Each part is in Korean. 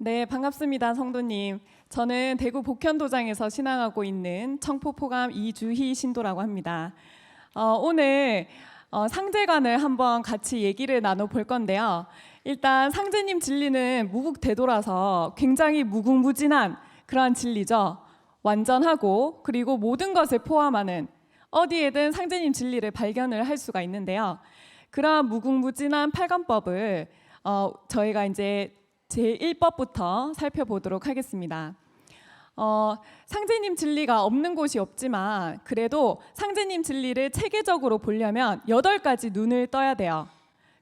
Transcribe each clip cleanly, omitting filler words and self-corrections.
네, 반갑습니다, 성도님. 저는 대구 복현도장에서 신앙하고 있는 청포포감 이주희 신도라고 합니다. 오늘 상제관을 한번 같이 얘기를 나눠볼 건데요. 일단 상제님 진리는 무국대도라서 굉장히 무궁무진한 그러한 진리죠. 완전하고 그리고 모든 것을 포함하는 어디에든 상제님 진리를 발견을 할 수가 있는데요. 그러한 무궁무진한 팔관법을 저희가 이제 제1법부터 살펴보도록 하겠습니다. 상제님 진리가 없는 곳이 없지만 그래도 상제님 진리를 체계적으로 보려면 8가지 눈을 떠야 돼요.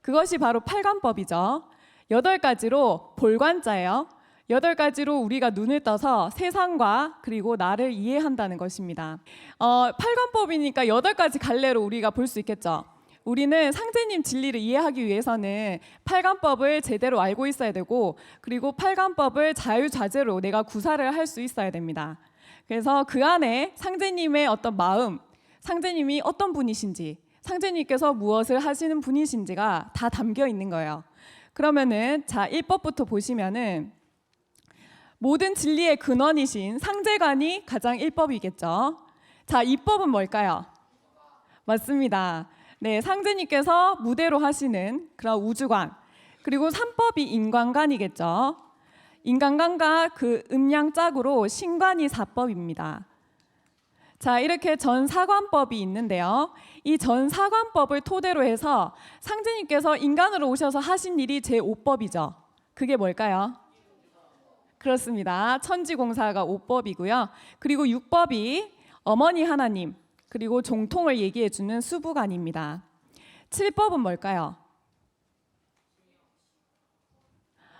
그것이 바로 팔관법이죠. 8가지로 볼관자예요. 8가지로 우리가 눈을 떠서 세상과 그리고 나를 이해한다는 것입니다. 팔관법이니까 8가지 갈래로 우리가 볼 수 있겠죠. 우리는 상제님 진리를 이해하기 위해서는 팔관법을 제대로 알고 있어야 되고 그리고 팔관법을 자유자재로 내가 구사를 할 수 있어야 됩니다. 그래서 그 안에 상제님의 어떤 마음, 상제님이 어떤 분이신지, 상제님께서 무엇을 하시는 분이신지가 다 담겨 있는 거예요. 그러면은 자 1법부터 보시면은 모든 진리의 근원이신 상제관이 가장 1법이겠죠. 자 2법은 뭘까요? 맞습니다. 네, 상제님께서 무대로 하시는 그런 우주관, 그리고 3법이 인관관이겠죠. 인관관과 그 음양짝으로 신관이 4법입니다. 자, 이렇게 전사관법이 있는데요. 이 전사관법을 토대로 해서 상제님께서 인간으로 오셔서 하신 일이 제5법이죠. 그게 뭘까요? 그렇습니다. 천지공사가 5법이고요. 그리고 6법이 어머니 하나님, 그리고 종통을 얘기해주는 수부관입니다. 7법은 뭘까요?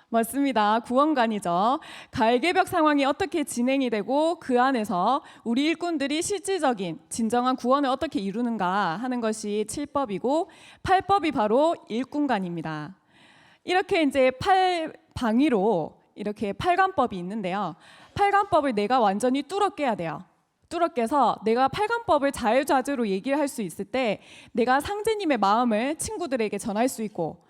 맞습니다. 구원관이죠. 가을개벽 상황이 어떻게 진행이 되고 그 안에서 우리 일꾼들이 실질적인 진정한 구원을 어떻게 이루는가 하는 것이 7법이고 8법이 바로 일꾼관입니다. 이렇게 이제 8방위로 이렇게 팔관법이 있는데요. 팔관법을 내가 완전히 뚫어 깨야 돼요. 뚫어 깨서 내가 팔관법을 자유자재로 얘기를 할 수 있을 때 내가 상제님의 마음을 친구들에게 전할 수 있고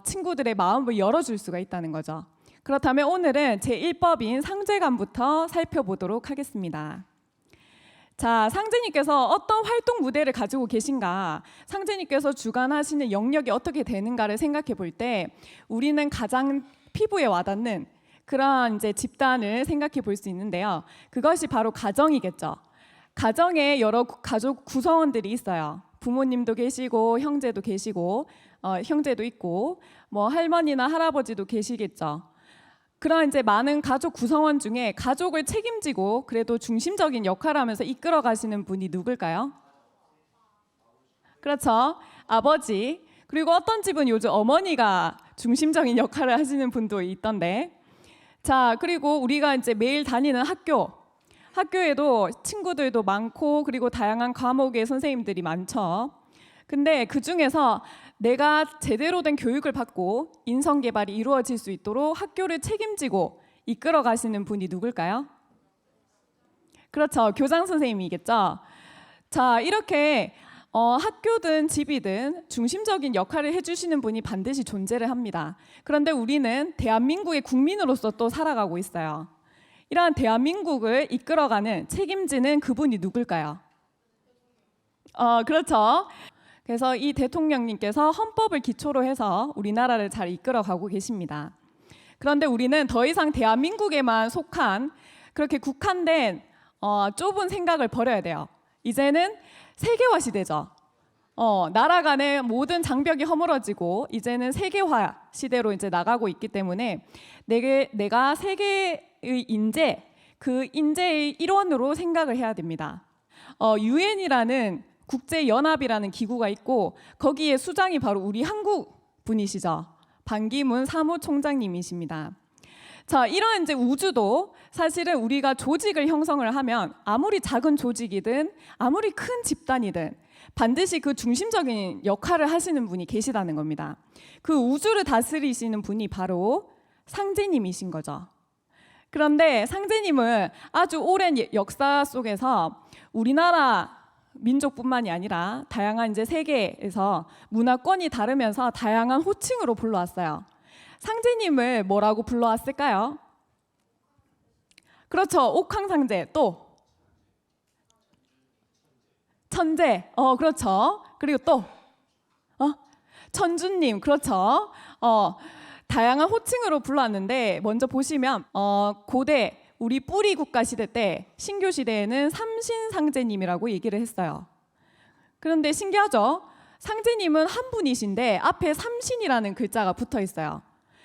친구들의 마음을 열어줄 수가 있다는 거죠. 그렇다면 오늘은 제1법인 상제관부터 살펴보도록 하겠습니다. 자, 상제님께서 어떤 활동 무대를 가지고 계신가, 상제님께서 주관하시는 영역이 어떻게 되는가를 생각해 볼 때 우리는 가장 피부에 와닿는 그런 이제 집단을 생각해 볼 수 있는데요. 그것이 바로 가정이겠죠. 가정에 여러 가족 구성원들이 있어요. 부모님도 계시고 형제도 계시고 형제도 있고 뭐 할머니나 할아버지도 계시겠죠. 그런 이제 많은 가족 구성원 중에 가족을 책임지고 그래도 중심적인 역할을 하면서 이끌어 가시는 분이 누굴까요? 그렇죠. 아버지. 그리고 어떤 집은 요즘 어머니가 중심적인 역할을 하시는 분도 있던데. 자, 그리고 우리가 이제 매일 다니는 학교에도 친구들도 많고 그리고 다양한 과목의 선생님들이 많죠. 근데 그 중에서 내가 제대로 된 교육을 받고 인성 개발이 이루어질 수 있도록 학교를 책임지고 이끌어 가시는 분이 누굴까요? 그렇죠. 교장 선생님이겠죠. 자, 이렇게 학교든 집이든 중심적인 역할을 해주시는 분이 반드시 존재를 합니다. 그런데 우리는 대한민국의 국민으로서 또 살아가고 있어요. 이러한 대한민국을 이끌어가는 책임지는 그분이 누굴까요? 그렇죠. 그래서 이 대통령님께서 헌법을 기초로 해서 우리나라를 잘 이끌어가고 계십니다. 그런데 우리는 더 이상 대한민국에만 속한 그렇게 국한된 좁은 생각을 버려야 돼요. 이제는 세계화 시대죠. 나라 간의 모든 장벽이 허물어지고 이제는 세계화 시대로 이제 나가고 있기 때문에 내가 세계의 인재, 그 인재의 일원으로 생각을 해야 됩니다. 유엔이라는 국제연합이라는 기구가 있고 거기에 수장이 바로 우리 한국 분이시죠. 반기문 사무총장님이십니다. 자, 이런 이제 우주도 사실은 우리가 조직을 형성을 하면 아무리 작은 조직이든 아무리 큰 집단이든 반드시 그 중심적인 역할을 하시는 분이 계시다는 겁니다. 그 우주를 다스리시는 분이 바로 상제님이신 거죠. 그런데 상제님은 아주 오랜 역사 속에서 우리나라 민족뿐만이 아니라 다양한 이제 세계에서 문화권이 다르면서 다양한 호칭으로 불러왔어요. 상제님을 뭐라고 불러왔을까요? 그렇죠. 옥황상제. 또 천재. 그렇죠. 그리고 또 천주님. 그렇죠. 다양한 호칭으로 불러왔는데 먼저 보시면 고대 우리 뿌리 국가 시대 때 신교 시대에는 삼신상제님이라고 얘기를 했어요. 그런데 신기하죠? 상제님은 한 분이신데 앞에 삼신이라는 글자가 붙어 있어요.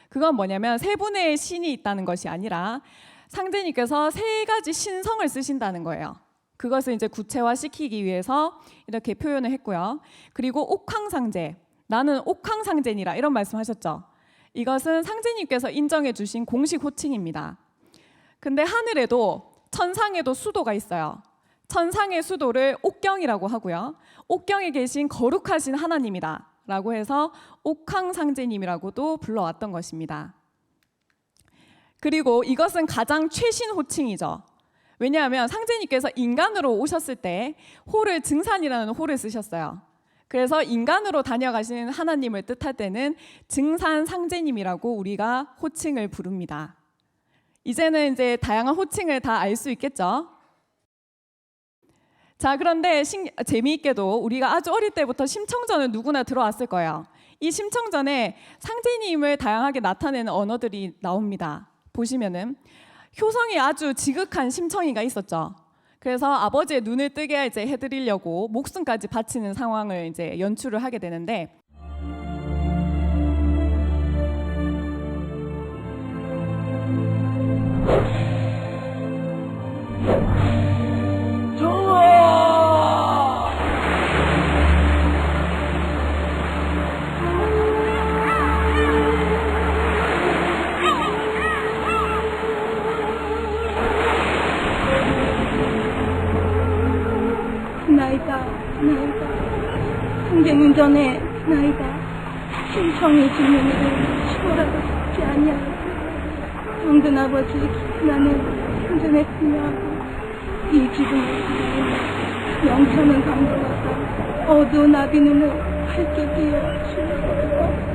그건 뭐냐면 세 분의 신이 있다는 것이 아니라 상제님께서 세 가지 신성을 쓰신다는 거예요. 그것을 이제 구체화시키기 위해서 이렇게 표현을 했고요. 그리고 옥황상제, 나는 옥황상제니라 이런 말씀하셨죠. 이것은 상제님께서 인정해 주신 공식 호칭입니다. 근데 하늘에도 천상에도 수도가 있어요. 천상의 수도를 옥경이라고 하고요. 옥경에 계신 거룩하신 하나님이다 라고 해서 옥황상제님이라고도 불러왔던 것입니다. 그리고 이것은 가장 최신 호칭이죠. 왜냐하면 상제님께서 인간으로 오셨을 때 호를 증산이라는 호를 쓰셨어요. 그래서 인간으로 다녀가신 하나님을 뜻할 때는 증산상제님이라고 우리가 호칭을 부릅니다. 이제는 이제 다양한 호칭을 다 알 수 있겠죠. 자, 그런데 재미있게도 우리가 아주 어릴 때부터 심청전을 누구나 들어왔을 거예요. 이 심청전에 상제님을 다양하게 나타내는 언어들이 나옵니다. 보시면은 효성이 아주 지극한 심청이가 있었죠. 그래서 아버지의 눈을 뜨게 이제 해드리려고 목숨까지 바치는 상황을 이제 연출을 하게 되는데, 나이다. 상제님 전에 나이다. 심청이 죽는 일을 시골하고 싶지 아니하고 정든 아버지 나는 상전했으냐고 이 지붕을 영천은 강도하다 어두운 나비 눈을 밝게 비어 주옵소서.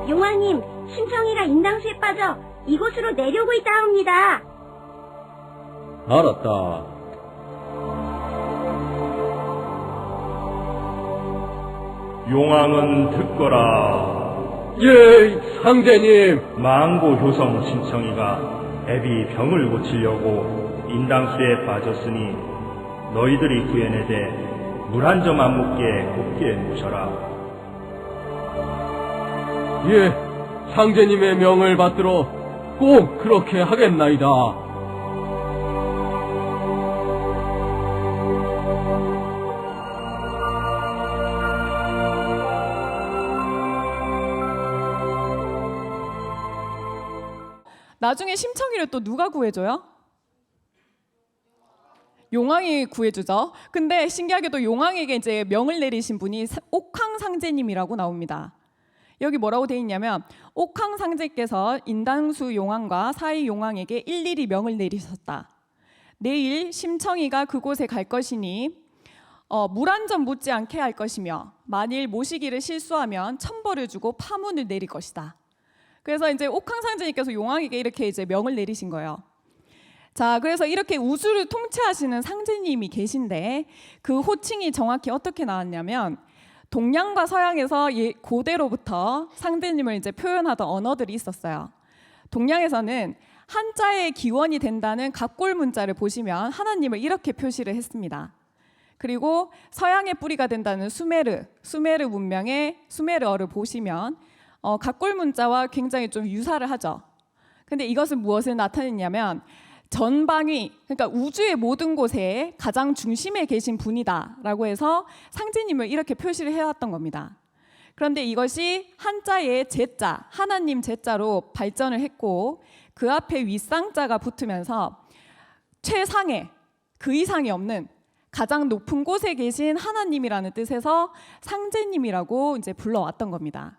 용왕님, 심청이가 인당수에 빠져 이곳으로 내려오고 있다옵니다. 알았다. 용왕은 듣거라. 예, 상제님. 망고 효성 심청이가 애비 병을 고치려고 인당수에 빠졌으니 너희들이 구해내되 물 한 점 안 묻게 곱게 모셔라. 예, 상제님의 명을 받들어 꼭 그렇게 하겠나이다. 나중에 심청이를 또 누가 구해줘요? 용왕이 구해주죠. 근데 신기하게도 용왕에게 이제 명을 내리신 분이 옥황상제님이라고 나옵니다. 여기 뭐라고 돼 있냐면 옥황상제께서 인당수 용왕과 사이 용왕에게 일일이 명을 내리셨다. 내일 심청이가 그곳에 갈 것이니 물 한 점 묻지 않게 할 것이며 만일 모시기를 실수하면 천벌을 주고 파문을 내릴 것이다. 그래서 이제 옥황상제님께서 용왕에게 이렇게 이제 명을 내리신 거예요. 자, 그래서 이렇게 우주를 통치하시는 상제님이 계신데 그 호칭이 정확히 어떻게 나왔냐면 동양과 서양에서 고대로부터 상제님을 이제 표현하던 언어들이 있었어요. 동양에서는 한자의 기원이 된다는 갑골 문자를 보시면 하나님을 이렇게 표시를 했습니다. 그리고 서양의 뿌리가 된다는 수메르 문명의 수메르어를 보시면 갑골 문자와 굉장히 좀 유사를 하죠. 근데 이것은 무엇을 나타내냐면 전방위, 그러니까 우주의 모든 곳에 가장 중심에 계신 분이다라고 해서 상제님을 이렇게 표시를 해왔던 겁니다. 그런데 이것이 한자의 제자, 하나님 제자로 발전을 했고 그 앞에 윗상자가 붙으면서 최상의, 그 이상이 없는 가장 높은 곳에 계신 하나님이라는 뜻에서 상제님이라고 이제 불러왔던 겁니다.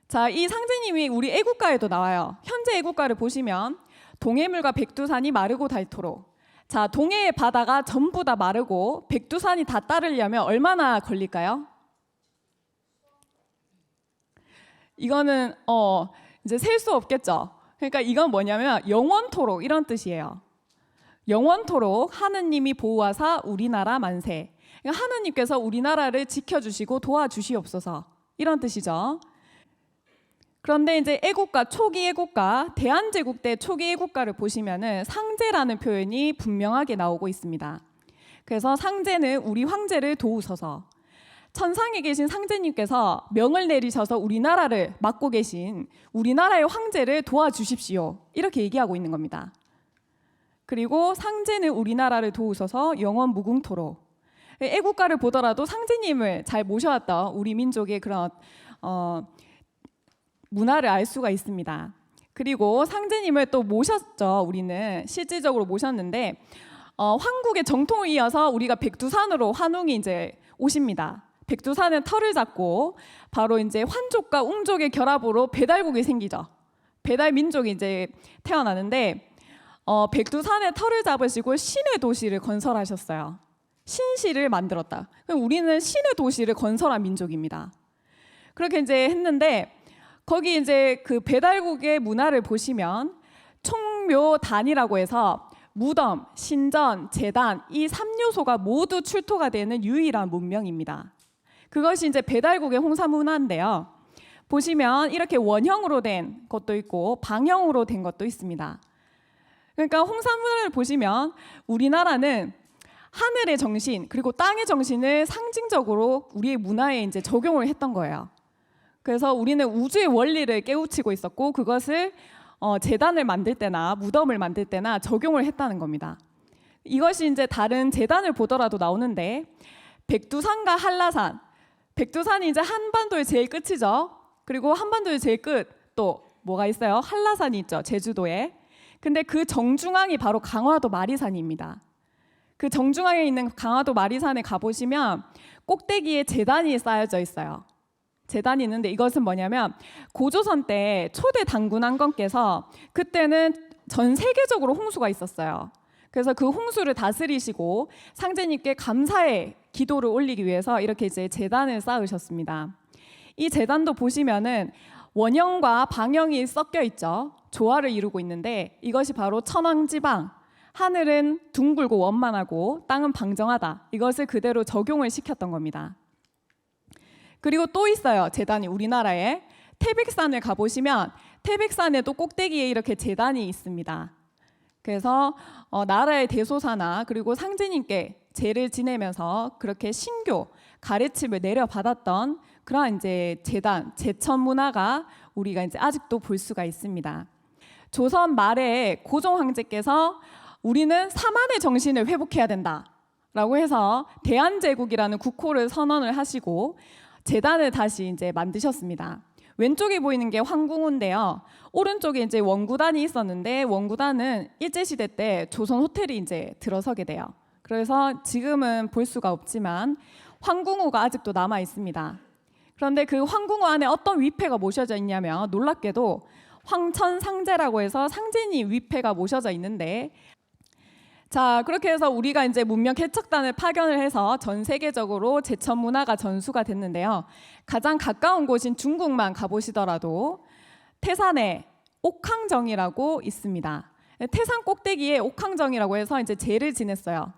자, 이 상제님이 우리 애국가에도 나와요. 현재 애국가를 보시면 동해물과 백두산이 마르고 닳도록. 자, 동해의 바다가 전부 다 마르고 백두산이 다 따르려면 얼마나 걸릴까요? 이거는 이제 셀 수 없겠죠. 그러니까 이건 뭐냐면 영원토록 이런 뜻이에요. 영원토록 하느님이 보호하사 우리나라 만세. 그러니까 하느님께서 우리나라를 지켜주시고 도와주시옵소서 이런 뜻이죠. 그런데 이제 애국가, 초기 애국가, 대한제국 때 초기 애국가를 보시면은 상제라는 표현이 분명하게 나오고 있습니다. 그래서 상제는 우리 황제를 도우소서. 천상에 계신 상제님께서 명을 내리셔서 우리나라를 맡고 계신 우리나라의 황제를 도와주십시오. 이렇게 얘기하고 있는 겁니다. 그리고 상제는 우리나라를 도우소서 영원 무궁토록. 애국가를 보더라도 상제님을 잘 모셔왔던 우리 민족의 그런 문화를 알 수가 있습니다. 그리고 상제님을 또 모셨죠. 우리는 실질적으로 모셨는데 황국의 정통을 이어서 우리가 백두산으로 환웅이 이제 오십니다. 백두산은 털을 잡고 바로 이제 환족과 웅족의 결합으로 배달국이 생기죠. 배달 민족이 이제 태어나는데 백두산에 털을 잡으시고 신의 도시를 건설하셨어요. 신시를 만들었다. 그럼 우리는 신의 도시를 건설한 민족입니다. 그렇게 이제 했는데 거기 이제 그 배달국의 문화를 보시면 총묘단이라고 해서 무덤, 신전, 제단 이 3요소가 모두 출토가 되는 유일한 문명입니다. 그것이 이제 배달국의 홍사 문화인데요. 보시면 이렇게 원형으로 된 것도 있고 방형으로 된 것도 있습니다. 그러니까 홍사 문화를 보시면 우리나라는 하늘의 정신 그리고 땅의 정신을 상징적으로 우리의 문화에 이제 적용을 했던 거예요. 그래서 우리는 우주의 원리를 깨우치고 있었고 그것을 제단을 만들 때나 무덤을 만들 때나 적용을 했다는 겁니다. 이것이 이제 다른 제단을 보더라도 나오는데 백두산과 한라산, 백두산이 이제 한반도의 제일 끝이죠. 그리고 한반도의 제일 끝 또 뭐가 있어요? 한라산이 있죠. 제주도에. 근데 그 정중앙이 바로 강화도 마리산입니다. 그 정중앙에 있는 강화도 마리산에 가보시면 꼭대기에 제단이 쌓여져 있어요. 제단이 있는데 이것은 뭐냐면 고조선 때 초대 단군왕건께서 그때는 전 세계적으로 홍수가 있었어요. 그래서 그 홍수를 다스리시고 상제님께 감사의 기도를 올리기 위해서 이렇게 이제 제단을 쌓으셨습니다. 이 제단도 보시면은 원형과 방형이 섞여 있죠. 조화를 이루고 있는데 이것이 바로 천왕지방. 하늘은 둥글고 원만하고 땅은 방정하다. 이것을 그대로 적용을 시켰던 겁니다. 그리고 또 있어요. 제단이 우리나라에 태백산을 가보시면 태백산에도 꼭대기에 이렇게 제단이 있습니다. 그래서 나라의 대소사나 그리고 상제님께 제를 지내면서 그렇게 신교 가르침을 내려받았던 그러한 이제 제단 제천 문화가 우리가 이제 아직도 볼 수가 있습니다. 조선 말에 고종 황제께서 우리는 사만의 정신을 회복해야 된다라고 해서 대한제국이라는 국호를 선언을 하시고 제단을 다시 이제 만드셨습니다. 왼쪽에 보이는 게 황궁우인데요. 오른쪽에 이제 원구단이 있었는데 원구단은 일제시대 때 조선 호텔이 이제 들어서게 돼요. 그래서 지금은 볼 수가 없지만 황궁우가 아직도 남아 있습니다. 그런데 그 황궁우 안에 어떤 위패가 모셔져 있냐면 놀랍게도 황천상제라고 해서 상제님 위패가 모셔져 있는데 자, 그렇게 해서 우리가 이제 문명 개척단을 파견을 해서 전 세계적으로 제천 문화가 전수가 됐는데요. 가장 가까운 곳인 중국만 가보시더라도 태산에 옥황정이라고 있습니다. 태산 꼭대기에 옥황정이라고 해서 이제 제를 지냈어요.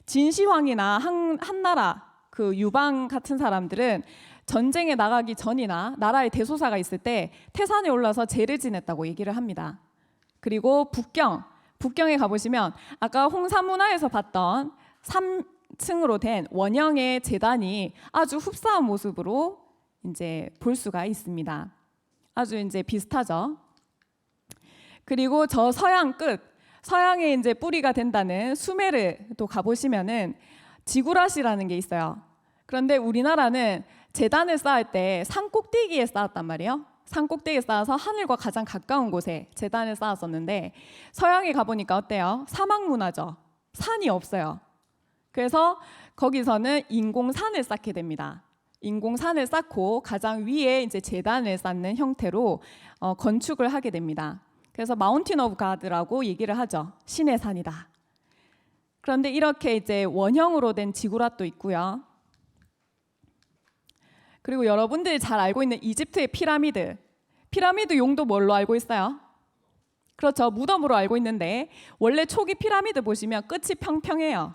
진시황이나 한나라 그 유방 같은 사람들은 전쟁에 나가기 전이나 나라의 대소사가 있을 때 태산에 올라서 제를 지냈다고 얘기를 합니다. 그리고 북경에 가보시면 아까 홍사문화에서 봤던 3층으로 된 원형의 제단이 아주 흡사한 모습으로 이제 볼 수가 있습니다. 아주 이제 비슷하죠. 그리고 저 서양 끝, 서양에 이제 뿌리가 된다는 수메르도 가보시면은 지구라시라는 게 있어요. 그런데 우리나라는 제단을 쌓을 때 산 꼭대기에 쌓았단 말이에요. 산 꼭대기에 쌓아서 하늘과 가장 가까운 곳에 제단을 쌓았었는데 서양에 가보니까 어때요? 사막 문화죠. 산이 없어요. 그래서 거기서는 인공산을 쌓게 됩니다. 인공산을 쌓고 가장 위에 이제 제단을 쌓는 형태로 건축을 하게 됩니다. 그래서 마운틴 오브 가드라고 얘기를 하죠. 신의 산이다. 그런데 이렇게 이제 원형으로 된 지구рат도 있고요. 그리고 여러분들이 잘 알고 있는 이집트의 피라미드. 피라미드 용도 뭘로 알고 있어요? 그렇죠. 무덤으로 알고 있는데 원래 초기 피라미드 보시면 끝이 평평해요.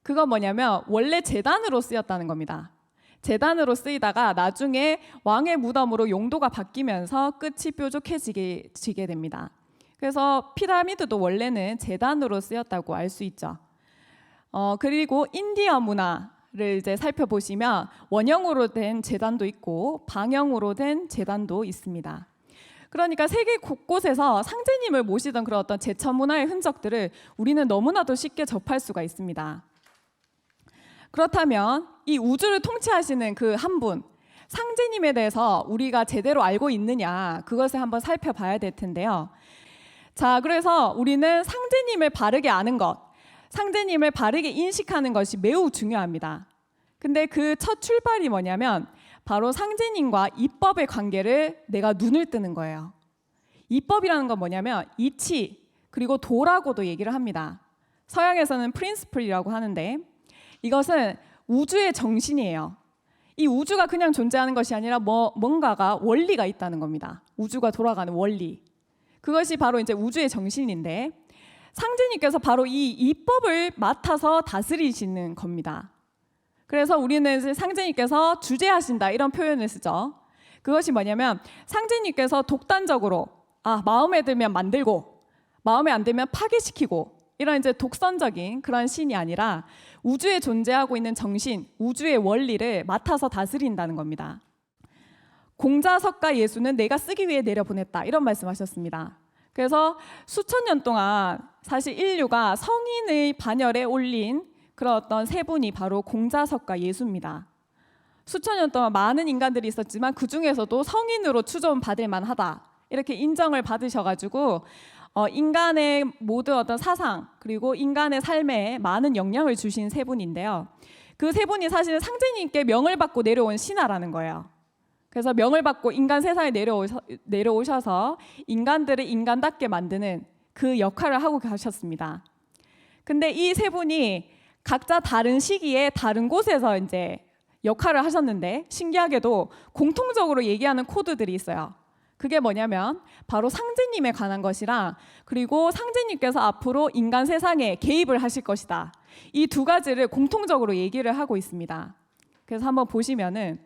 그건 뭐냐면 원래 제단으로 쓰였다는 겁니다. 제단으로 쓰이다가 나중에 왕의 무덤으로 용도가 바뀌면서 끝이 뾰족해지게 됩니다. 그래서 피라미드도 원래는 제단으로 쓰였다고 알 수 있죠. 그리고 인디아 문화를 이제 살펴보시면 원형으로 된 제단도 있고 방형으로 된 제단도 있습니다. 그러니까 세계 곳곳에서 상제님을 모시던 그런 어떤 제천 문화의 흔적들을 우리는 너무나도 쉽게 접할 수가 있습니다. 그렇다면 이 우주를 통치하시는 그 한 분, 상제님에 대해서 우리가 제대로 알고 있느냐, 그것을 한번 살펴봐야 될 텐데요. 자, 그래서 우리는 상제님을 바르게 아는 것, 상제님을 바르게 인식하는 것이 매우 중요합니다. 근데 그 첫 출발이 뭐냐면 바로 상제님과 이법의 관계를 내가 눈을 뜨는 거예요. 이법이라는 건 뭐냐면 이치, 그리고 도라고도 얘기를 합니다. 서양에서는 프린시플이라고 하는데 이것은 우주의 정신이에요. 이 우주가 그냥 존재하는 것이 아니라 뭔가가 원리가 있다는 겁니다. 우주가 돌아가는 원리. 그것이 바로 이제 우주의 정신인데 상제님께서 바로 이 이법을 맡아서 다스리시는 겁니다. 그래서 우리는 이제 상제님께서 주재하신다 이런 표현을 쓰죠. 그것이 뭐냐면 상제님께서 독단적으로 마음에 들면 만들고 마음에 안 들면 파괴시키고 이런 이제 독선적인 그런 신이 아니라 우주에 존재하고 있는 정신, 우주의 원리를 맡아서 다스린다는 겁니다. 공자석가 예수는 내가 쓰기 위해 내려보냈다 이런 말씀하셨습니다. 그래서 수천 년 동안 사실 인류가 성인의 반열에 올린 그런 어떤 세 분이 바로 공자석가 예수입니다. 수천 년 동안 많은 인간들이 있었지만 그 중에서도 성인으로 추존 받을 만하다 이렇게 인정을 받으셔가지고 인간의 모든 어떤 사상 그리고 인간의 삶에 많은 영향을 주신 세 분인데요. 그 세 분이 사실은 상제님께 명을 받고 내려온 신하라는 거예요. 그래서 명을 받고 인간 세상에 내려오셔서 인간들을 인간답게 만드는 그 역할을 하고 가셨습니다. 근데 이 세 분이 각자 다른 시기에 다른 곳에서 이제 역할을 하셨는데 신기하게도 공통적으로 얘기하는 코드들이 있어요. 그게 뭐냐면 바로 상제님에 관한 것이랑 그리고 상제님께서 앞으로 인간 세상에 개입을 하실 것이다. 이 두 가지를 공통적으로 얘기를 하고 있습니다. 그래서 한번 보시면은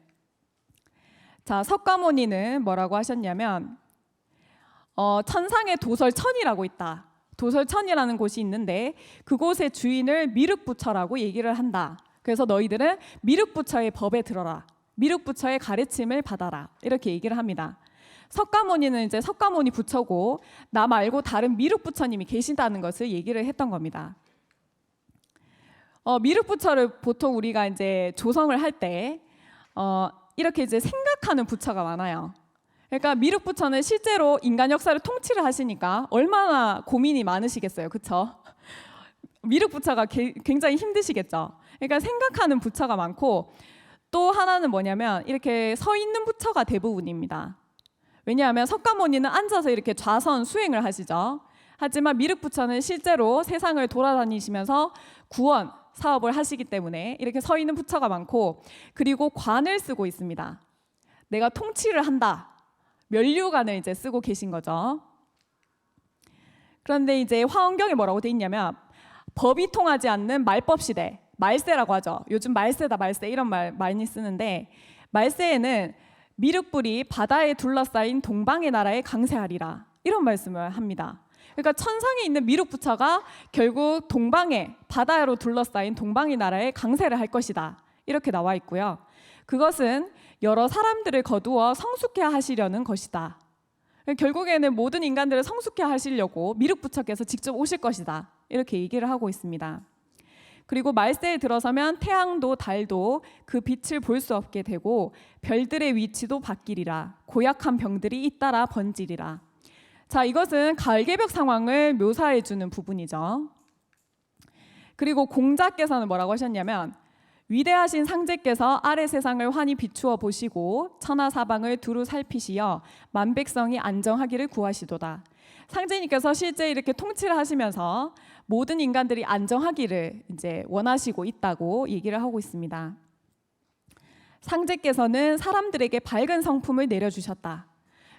자, 석가모니는 뭐라고 하셨냐면 천상에 도설천이라고 있다. 도설천이라는 곳이 있는데 그곳의 주인을 미륵부처라고 얘기를 한다. 그래서 너희들은 미륵부처의 법에 들어라. 미륵부처의 가르침을 받아라. 이렇게 얘기를 합니다. 석가모니는 이제 석가모니 부처고 나 말고 다른 미륵부처님이 계신다는 것을 얘기를 했던 겁니다. 미륵부처를 보통 우리가 이제 조성을 할 때 이렇게 이제 생각하는 부처가 많아요. 그러니까 미륵부처는 실제로 인간 역사를 통치를 하시니까 얼마나 고민이 많으시겠어요, 그렇죠? 미륵부처가 굉장히 힘드시겠죠. 그러니까 생각하는 부처가 많고 또 하나는 뭐냐면 이렇게 서 있는 부처가 대부분입니다. 왜냐하면 석가모니는 앉아서 이렇게 좌선 수행을 하시죠. 하지만 미륵부처는 실제로 세상을 돌아다니시면서 구원 사업을 하시기 때문에 이렇게 서 있는 부처가 많고 그리고 관을 쓰고 있습니다. 내가 통치를 한다. 면류관을 이제 쓰고 계신 거죠. 그런데 이제 화엄경에 뭐라고 돼 있냐면 법이 통하지 않는 말법 시대, 말세라고 하죠. 요즘 말세다 말세 이런 말 많이 쓰는데 말세에는 미륵불이 바다에 둘러싸인 동방의 나라에 강세하리라 이런 말씀을 합니다. 그러니까 천상에 있는 미륵부처가 결국 동방에 바다로 둘러싸인 동방의 나라에 강세를 할 것이다 이렇게 나와 있고요. 그것은 여러 사람들을 거두어 성숙해 하시려는 것이다. 결국에는 모든 인간들을 성숙해 하시려고 미륵부처께서 직접 오실 것이다 이렇게 얘기를 하고 있습니다. 그리고 말세에 들어서면 태양도 달도 그 빛을 볼 수 없게 되고 별들의 위치도 바뀌리라. 고약한 병들이 잇따라 번지리라. 자, 이것은 가을개벽 상황을 묘사해 주는 부분이죠. 그리고 공자께서는 뭐라고 하셨냐면 위대하신 상제께서 아래 세상을 환히 비추어 보시고 천하 사방을 두루 살피시어 만백성이 안정하기를 구하시도다. 상제님께서 실제 이렇게 통치를 하시면서 모든 인간들이 안정하기를 이제 원하시고 있다고 얘기를 하고 있습니다. 상제께서는 사람들에게 밝은 성품을 내려주셨다.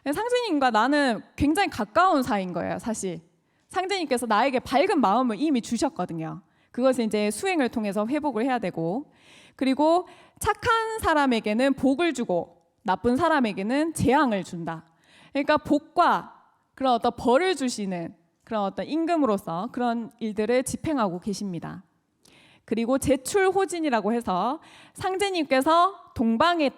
상제님과 나는 굉장히 가까운 사이인 거예요, 사실. 상제님께서 나에게 밝은 마음을 이미 주셨거든요. 그것을 이제 수행을 통해서 회복을 해야 되고, 그리고 착한 사람에게는 복을 주고 나쁜 사람에게는 재앙을 준다. 그러니까 복과 그런 어떤 벌을 주시는 그런 어떤 임금으로서 그런 일들을 집행하고 계십니다. 그리고 제출호진이라고 해서 상제님께서 동방의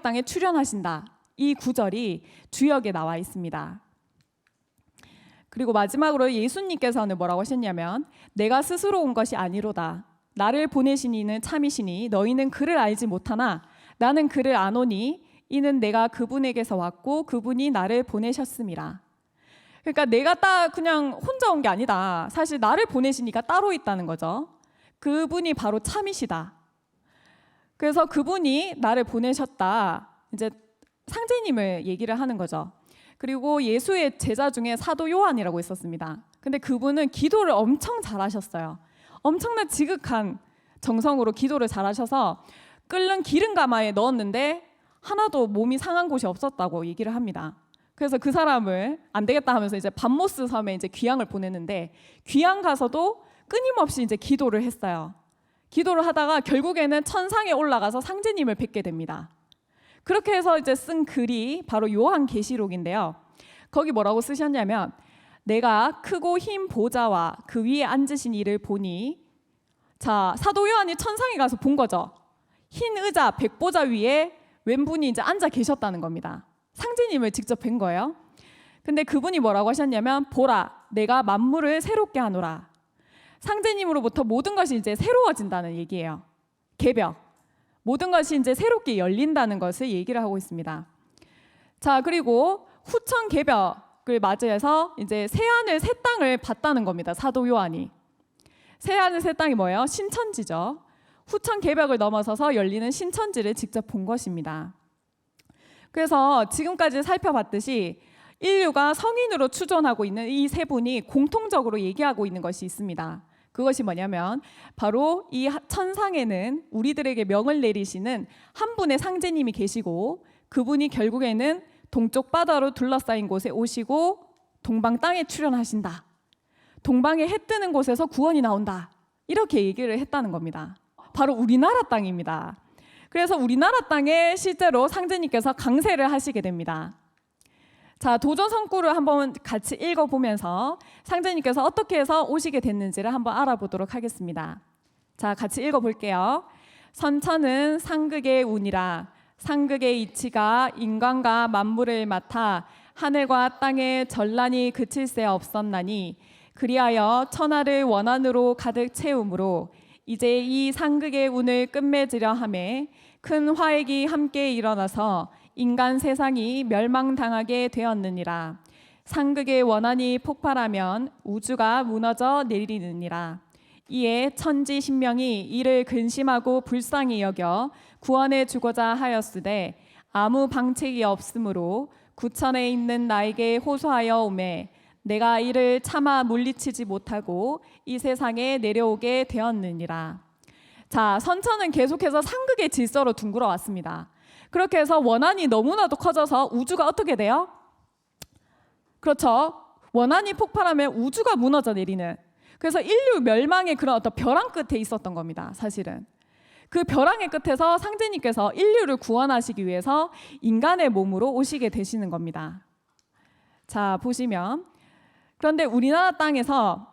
땅에 출현하신다. 이 구절이 주역에 나와 있습니다. 그리고 마지막으로 예수님께서는 뭐라고 하셨냐면 내가 스스로 온 것이 아니로다. 나를 보내신 이는 참이시니 너희는 그를 알지 못하나 나는 그를 아노니 이는 내가 그분에게서 왔고 그분이 나를 보내셨음이라. 그러니까 내가 딱 그냥 혼자 온 게 아니다. 사실 나를 보내시니까 따로 있다는 거죠. 그분이 바로 참이시다. 그래서 그분이 나를 보내셨다. 이제 상제님을 얘기를 하는 거죠. 그리고 예수의 제자 중에 사도 요한이라고 있었습니다. 근데 그분은 기도를 엄청 잘하셨어요. 엄청난 지극한 정성으로 기도를 잘하셔서 끓는 기름 가마에 넣었는데 하나도 몸이 상한 곳이 없었다고 얘기를 합니다. 그래서 그 사람을 안 되겠다 하면서 이제 밤모스 섬에 이제 귀향을 보냈는데 귀향 가서도 끊임없이 이제 기도를 했어요. 기도를 하다가 결국에는 천상에 올라가서 상제님을 뵙게 됩니다. 그렇게 해서 이제 쓴 글이 바로 요한계시록인데요. 거기 뭐라고 쓰셨냐면 내가 크고 흰 보좌와 그 위에 앉으신 이를 보니, 자, 사도 요한이 천상에 가서 본 거죠. 흰 의자 백보좌 위에 왼분이 이제 앉아 계셨다는 겁니다. 상제님을 직접 뵌 거예요. 근데 그분이 뭐라고 하셨냐면 보라 내가 만물을 새롭게 하노라. 상제님으로부터 모든 것이 이제 새로워진다는 얘기예요. 개벽. 모든 것이 이제 새롭게 열린다는 것을 얘기를 하고 있습니다. 자, 그리고 후천 개벽을 맞이해서 이제 새하늘 새 땅을 봤다는 겁니다. 사도 요한이. 새하늘 새 땅이 뭐예요? 신천지죠. 후천 개벽을 넘어서서 열리는 신천지를 직접 본 것입니다. 그래서 지금까지 살펴봤듯이 인류가 성인으로 추존하고 있는 이 세 분이 공통적으로 얘기하고 있는 것이 있습니다. 그것이 뭐냐면 바로 이 천상에는 우리들에게 명을 내리시는 한 분의 상제님이 계시고 그분이 결국에는 동쪽 바다로 둘러싸인 곳에 오시고 동방 땅에 출현하신다. 동방에 해 뜨는 곳에서 구원이 나온다. 이렇게 얘기를 했다는 겁니다. 바로 우리나라 땅입니다. 그래서 우리나라 땅에 실제로 상제님께서 강세를 하시게 됩니다. 자, 도전성구를 한번 같이 읽어보면서 상제님께서 어떻게 해서 오시게 됐는지를 한번 알아보도록 하겠습니다. 자, 같이 읽어볼게요. 선천은 상극의 운이라 상극의 이치가 인간과 만물을 맡아 하늘과 땅의 전란이 그칠 새 없었나니 그리하여 천하를 원한으로 가득 채우므로 이제 이 상극의 운을 끝맺으려 하매 큰 화액이 함께 일어나서 인간 세상이 멸망당하게 되었느니라. 상극의 원한이 폭발하면 우주가 무너져 내리느니라. 이에 천지 신명이 이를 근심하고 불쌍히 여겨 구원해 주고자 하였으되 아무 방책이 없으므로 구천에 있는 나에게 호소하여 오매 내가 이를 차마 물리치지 못하고 이 세상에 내려오게 되었느니라. 자, 선천은 계속해서 상극의 질서로 둥글어 왔습니다. 그렇게 해서 원한이 너무나도 커져서 우주가 어떻게 돼요? 그렇죠. 원한이 폭발하면 우주가 무너져 내리는. 그래서 인류 멸망의 그런 어떤 벼랑 끝에 있었던 겁니다. 사실은. 그 벼랑의 끝에서 상제님께서 인류를 구원하시기 위해서 인간의 몸으로 오시게 되시는 겁니다. 자, 보시면 그런데 우리나라 땅에서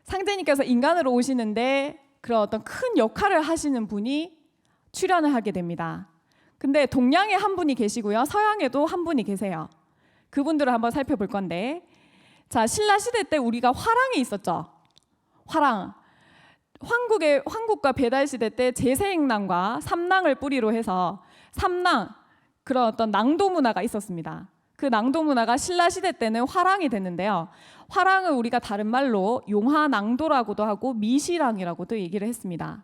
상제님께서 인간으로 오시는데 그런 어떤 큰 역할을 하시는 분이 출현을 하게 됩니다. 근데 동양에 한 분이 계시고요. 서양에도 한 분이 계세요. 그분들을 한번 살펴볼 건데, 자, 신라 시대 때 우리가 화랑에 있었죠. 화랑. 황국과 배달 시대 때 제세행랑과 삼랑을 뿌리로 해서 삼랑, 그런 어떤 낭도 문화가 있었습니다. 그 낭도 문화가 신라 시대 때는 화랑이 됐는데요. 화랑을 우리가 다른 말로 용화낭도라고도 하고 미시랑이라고도 얘기를 했습니다.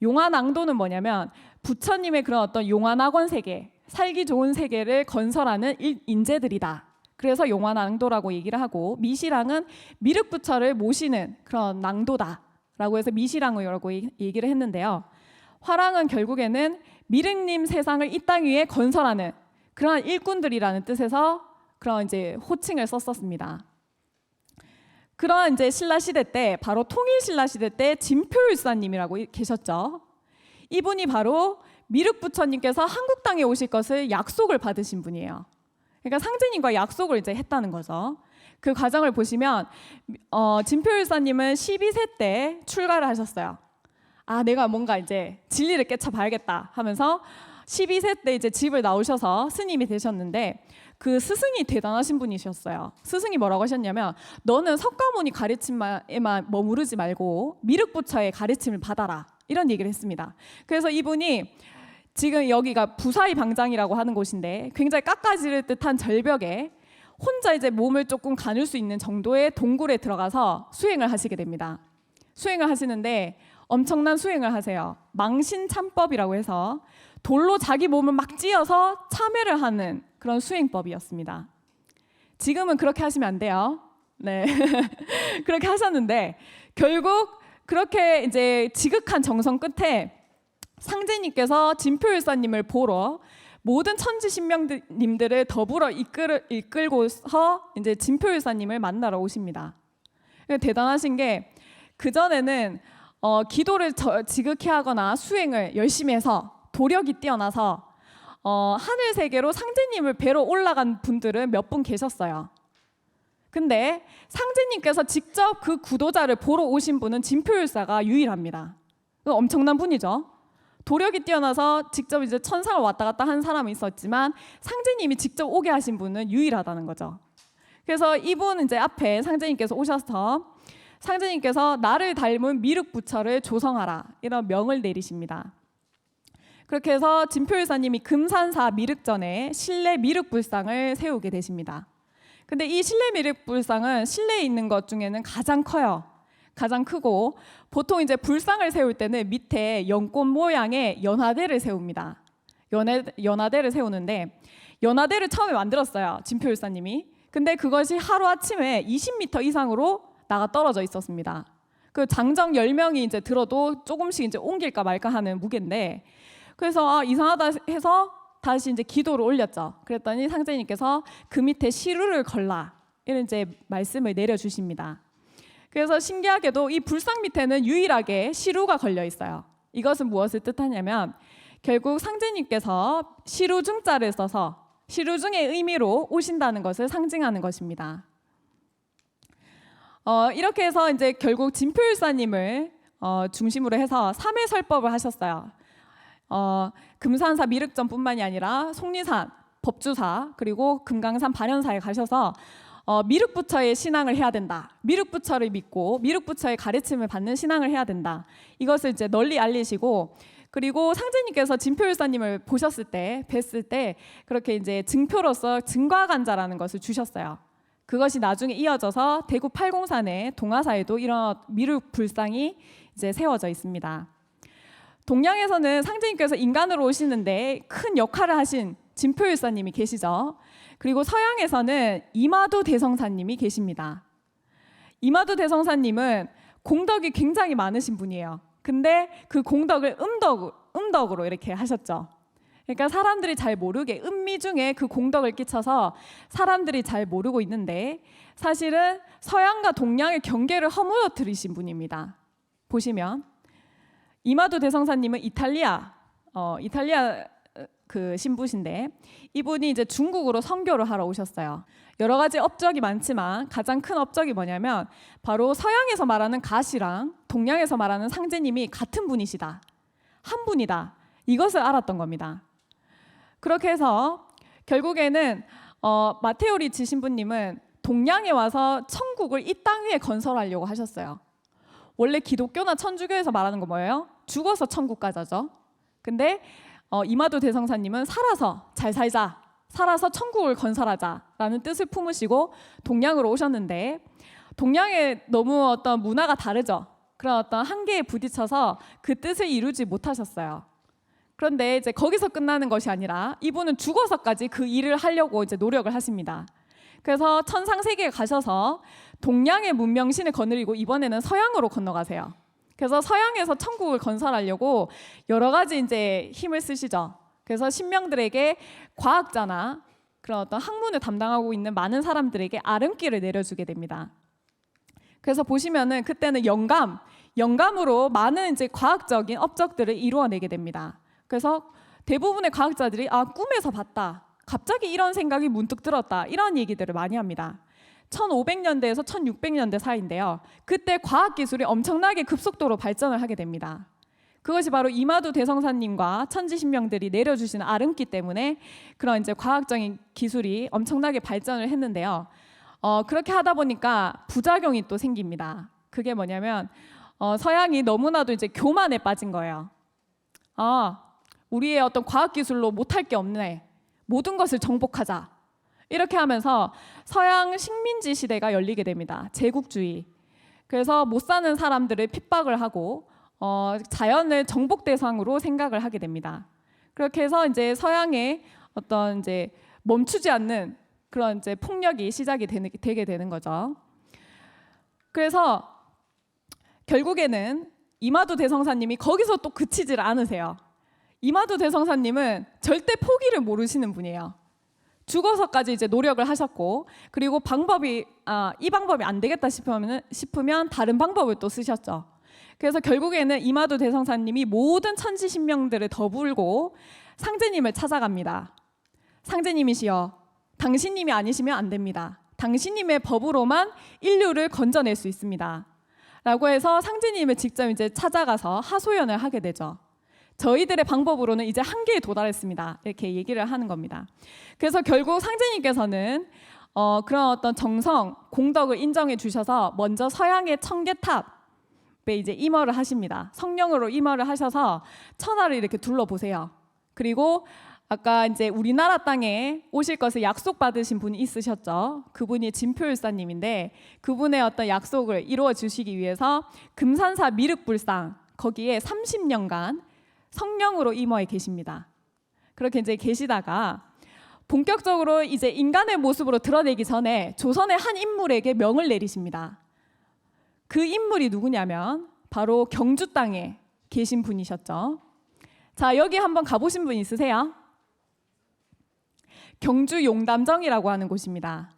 용화낭도는 뭐냐면 부처님의 그런 어떤 용화낙원 세계, 살기 좋은 세계를 건설하는 인재들이다. 그래서 용화낭도라고 얘기를 하고, 미시랑은 미륵부처를 모시는 그런 낭도다라고 해서 미시랑이라고 얘기를 했는데요. 화랑은 결국에는 미륵님 세상을 이 땅 위에 건설하는 그러한 일꾼들이라는 뜻에서 그런 이제 호칭을 썼었습니다. 그런 이제 신라 시대 때, 바로 통일 신라 시대 때 진표율사님이라고 계셨죠. 이분이 바로 미륵부처님께서 한국 땅에 오실 것을 약속을 받으신 분이에요. 그러니까 상제님과 약속을 이제 했다는 거죠. 그 과정을 보시면 진표율사님은 12세 때 출가를 하셨어요. 아, 내가 뭔가 이제 진리를 깨쳐봐야겠다 하면서 12세 때 이제 집을 나오셔서 스님이 되셨는데, 그 스승이 대단하신 분이셨어요. 스승이 뭐라고 하셨냐면, 너는 석가모니 가르침에만 머무르지 말고 미륵부처의 가르침을 받아라, 이런 얘기를 했습니다. 그래서 이분이 지금 여기가 부사이 방장이라고 하는 곳인데, 굉장히 깎아지를 듯한 절벽에 혼자 이제 몸을 조금 가눌 수 있는 정도의 동굴에 들어가서 수행을 하시게 됩니다. 수행을 하시는데 엄청난 수행을 하세요. 망신참법이라고 해서 돌로 자기 몸을 막 찧어서 참회를 하는 그런 수행법이었습니다. 지금은 그렇게 하시면 안 돼요. 네. 그렇게 하셨는데, 결국 그렇게 이제 지극한 정성 끝에 상제님께서 진표율사님을 보러 모든 천지신명님들을 더불어 이끌고서 이제 진표율사님을 만나러 오십니다. 대단하신 게, 그전에는 기도를 지극히 하거나 수행을 열심히 해서 도력이 뛰어나서 하늘 세계로 상제님을 뵈러 올라간 분들은 몇 분 계셨어요. 근데 상제님께서 직접 그 구도자를 보러 오신 분은 진표율사가 유일합니다. 엄청난 분이죠. 도력이 뛰어나서 직접 이제 천상을 왔다 갔다 한 사람은 있었지만 상제님이 직접 오게 하신 분은 유일하다는 거죠. 그래서 이분 이제 앞에 상제님께서 오셔서 상제님께서 나를 닮은 미륵부처를 조성하라, 이런 명을 내리십니다. 그렇게 해서 진표율사님이 금산사 미륵전에 실내 미륵불상을 세우게 되십니다. 근데 이 실내 미륵불상은 실내에 있는 것 중에는 가장 커요. 가장 크고, 보통 이제 불상을 세울 때는 밑에 연꽃 모양의 연화대를 세웁니다. 연화대를 세우는데, 연화대를 처음에 만들었어요, 진표율사님이. 근데 그것이 하루아침에 20m 이상으로 나가 떨어져 있었습니다. 그 장정 10명이 이제 들어도 조금씩 이제 옮길까 말까 하는 무게인데, 그래서 이상하다 해서 다시 이제 기도를 올렸죠. 그랬더니 상제님께서 그 밑에 시루를 걸라, 이런 이제 말씀을 내려주십니다. 그래서 신기하게도 이 불상 밑에는 유일하게 시루가 걸려 있어요. 이것은 무엇을 뜻하냐면, 결국 상제님께서 시루중자를 써서 시루중의 의미로 오신다는 것을 상징하는 것입니다. 이렇게 해서 이제 결국 진표율사님을 중심으로 해서 3회 설법을 하셨어요. 금산사 미륵전뿐만이 아니라 속리산, 법주사, 그리고 금강산 발현사에 가셔서 미륵부처의 신앙을 해야 된다. 미륵부처를 믿고 미륵부처의 가르침을 받는 신앙을 해야 된다. 이것을 이제 널리 알리시고, 그리고 상제님께서 진표율사님을 보셨을 때, 뵀을 때 그렇게 이제 증표로서 증과간자라는 것을 주셨어요. 그것이 나중에 이어져서 대구 팔공산의 동화사에도 이런 미륵불상이 이제 세워져 있습니다. 동양에서는 상제님께서 인간으로 오시는데 큰 역할을 하신 진표율사님이 계시죠. 그리고 서양에서는 이마두 대성사님이 계십니다. 이마두 대성사님은 공덕이 굉장히 많으신 분이에요. 근데 그 공덕을 음덕으로 이렇게 하셨죠. 그러니까 사람들이 잘 모르게 음미 중에 그 공덕을 끼쳐서 사람들이 잘 모르고 있는데, 사실은 서양과 동양의 경계를 허물어뜨리신 분입니다. 보시면 이마두 대성사님은 이탈리아 그 신부신데, 이분이 이제 중국으로 선교를 하러 오셨어요. 여러 가지 업적이 많지만 가장 큰 업적이 뭐냐면, 바로 서양에서 말하는 가시랑 동양에서 말하는 상제님이 같은 분이시다, 한 분이다, 이것을 알았던 겁니다. 그렇게 해서 결국에는 마테오 리치 신부님은 동양에 와서 천국을 이 땅 위에 건설하려고 하셨어요. 원래 기독교나 천주교에서 말하는 거 뭐예요? 죽어서 천국 가자죠. 근데 이마두 대성사님은 살아서 잘 살자, 살아서 천국을 건설하자라는 뜻을 품으시고 동양으로 오셨는데 동양의 너무 어떤 문화가 다르죠. 그런 어떤 한계에 부딪혀서 그 뜻을 이루지 못하셨어요. 그런데 이제 거기서 끝나는 것이 아니라 이분은 죽어서까지 그 일을 하려고 이제 노력을 하십니다. 그래서 천상 세계에 가셔서 동양의 문명신을 거느리고 이번에는 서양으로 건너가세요. 그래서 서양에서 천국을 건설하려고 여러 가지 이제 힘을 쓰시죠. 그래서 신명들에게 과학자나 그런 어떤 학문을 담당하고 있는 많은 사람들에게 아름길을 내려주게 됩니다. 그래서 보시면은 그때는 영감으로 많은 이제 과학적인 업적들을 이루어내게 됩니다. 그래서 대부분의 과학자들이 꿈에서 봤다. 갑자기 이런 생각이 문득 들었다. 이런 얘기들을 많이 합니다. 1500년대에서 1600년대 사이인데요. 그때 과학기술이 엄청나게 급속도로 발전을 하게 됩니다. 그것이 바로 이마두 대성사님과 천지신명들이 내려주시는 아름기 때문에 그런 이제 과학적인 기술이 엄청나게 발전을 했는데요. 그렇게 하다 보니까 부작용이 또 생깁니다. 그게 뭐냐면 서양이 너무나도 이제 교만에 빠진 거예요. 우리의 어떤 과학기술로 못할 게 없네. 모든 것을 정복하자. 이렇게 하면서 서양 식민지 시대가 열리게 됩니다. 제국주의. 그래서 못 사는 사람들을 핍박을 하고 자연을 정복 대상으로 생각을 하게 됩니다. 그렇게 해서 이제 서양의 어떤 이제 멈추지 않는 그런 이제 폭력이 시작이 되게 되는 거죠. 그래서 결국에는 이마두 대성사님이 거기서 또 그치질 않으세요. 이마두 대성사님은 절대 포기를 모르시는 분이에요. 죽어서까지 이제 노력을 하셨고, 그리고 이 방법이 안 되겠다 싶으면 다른 방법을 또 쓰셨죠. 그래서 결국에는 이마두 대성사님이 모든 천지신명들을 더불고 상제님을 찾아갑니다. 상제님이시여, 당신님이 아니시면 안 됩니다. 당신님의 법으로만 인류를 건져낼 수 있습니다. 라고 해서 상제님을 직접 이제 찾아가서 하소연을 하게 되죠. 저희들의 방법으로는 이제 한계에 도달했습니다. 이렇게 얘기를 하는 겁니다. 그래서 결국 상제님께서는 그런 어떤 정성, 공덕을 인정해 주셔서 먼저 서양의 청계탑에 이제 임어를 하십니다. 성령으로 임어를 하셔서 천하를 이렇게 둘러보세요. 그리고 아까 이제 우리나라 땅에 오실 것을 약속받으신 분이 있으셨죠. 그분이 진표율사님인데 그분의 어떤 약속을 이루어 주시기 위해서 금산사 미륵불상 거기에 30년간 성령으로 임어해 계십니다. 그렇게 이제 계시다가 본격적으로 이제 인간의 모습으로 드러내기 전에 조선의 한 인물에게 명을 내리십니다. 그 인물이 누구냐면 바로 경주 땅에 계신 분이셨죠. 자, 여기 한번 가보신 분 있으세요? 경주 용담정이라고 하는 곳입니다.